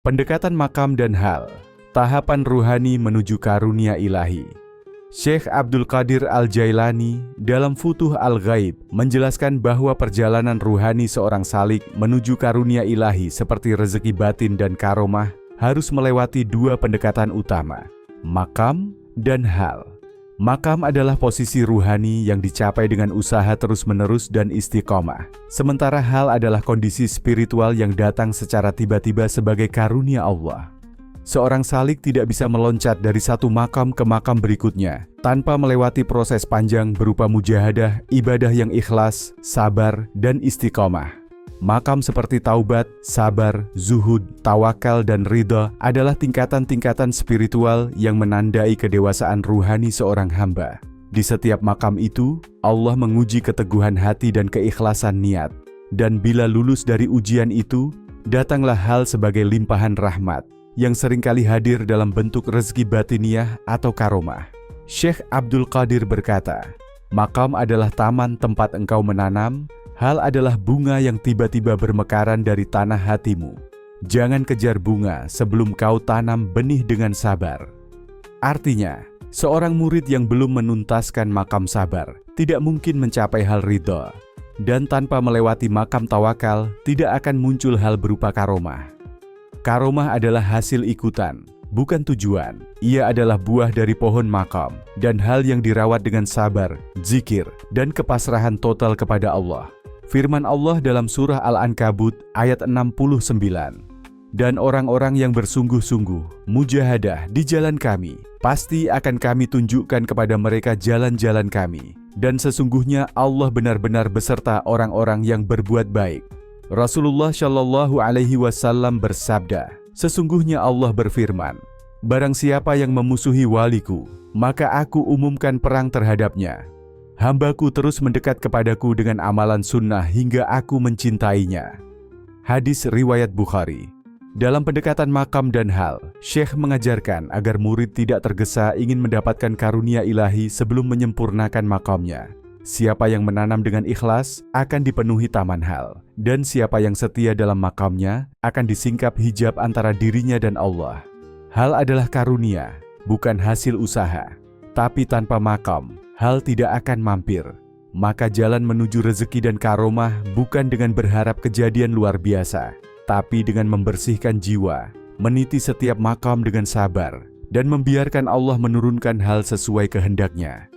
Pendekatan makam dan hal, tahapan ruhani menuju karunia ilahi. Syekh Abdul Qadir Al-Jailani dalam Futuh Al-Ghaib menjelaskan bahwa perjalanan ruhani seorang salik menuju karunia ilahi seperti rezeki batin dan karomah harus melewati dua pendekatan utama, makam dan hal. Makam adalah posisi ruhani yang dicapai dengan usaha terus-menerus dan istiqomah. Sementara hal adalah kondisi spiritual yang datang secara tiba-tiba sebagai karunia Allah. Seorang salik tidak bisa meloncat dari satu makam ke makam berikutnya tanpa melewati proses panjang berupa mujahadah, ibadah yang ikhlas, sabar, dan istiqomah. Makam seperti taubat, sabar, zuhud, tawakal, dan ridha adalah tingkatan-tingkatan spiritual yang menandai kedewasaan ruhani seorang hamba. Di setiap makam itu, Allah menguji keteguhan hati dan keikhlasan niat. Dan bila lulus dari ujian itu, datanglah hal sebagai limpahan rahmat yang seringkali hadir dalam bentuk rezeki batiniah atau karomah. Syekh Abdul Qadir berkata, makam adalah taman tempat engkau menanam, hal adalah bunga yang tiba-tiba bermekaran dari tanah hatimu. Jangan kejar bunga sebelum kau tanam benih dengan sabar. Artinya, seorang murid yang belum menuntaskan makam sabar tidak mungkin mencapai hal ridha. Dan tanpa melewati makam tawakal, tidak akan muncul hal berupa karomah. Karomah adalah hasil ikutan, bukan tujuan. Ia adalah buah dari pohon makam dan hal yang dirawat dengan sabar, zikir, dan kepasrahan total kepada Allah. Firman Allah dalam surah Al-Ankabut ayat 69, dan orang-orang yang bersungguh-sungguh mujahadah di jalan kami, pasti akan kami tunjukkan kepada mereka jalan-jalan kami, dan sesungguhnya Allah benar-benar beserta orang-orang yang berbuat baik. Rasulullah Shallallahu Alaihi Wasallam bersabda, sesungguhnya Allah berfirman, barang siapa yang memusuhi waliku, maka aku umumkan perang terhadapnya. Hambaku terus mendekat kepadaku dengan amalan sunnah hingga aku mencintainya. Hadis riwayat Bukhari. Dalam pendekatan makam dan hal, Syekh mengajarkan agar murid tidak tergesa ingin mendapatkan karunia ilahi sebelum menyempurnakan makamnya. Siapa yang menanam dengan ikhlas akan dipenuhi taman hal, dan siapa yang setia dalam makamnya akan disingkap hijab antara dirinya dan Allah. Hal adalah karunia, bukan hasil usaha. Tapi tanpa makam, hal tidak akan mampir. Maka jalan menuju rezeki dan karomah bukan dengan berharap kejadian luar biasa, tapi dengan membersihkan jiwa, meniti setiap makam dengan sabar, dan membiarkan Allah menurunkan hal sesuai kehendaknya.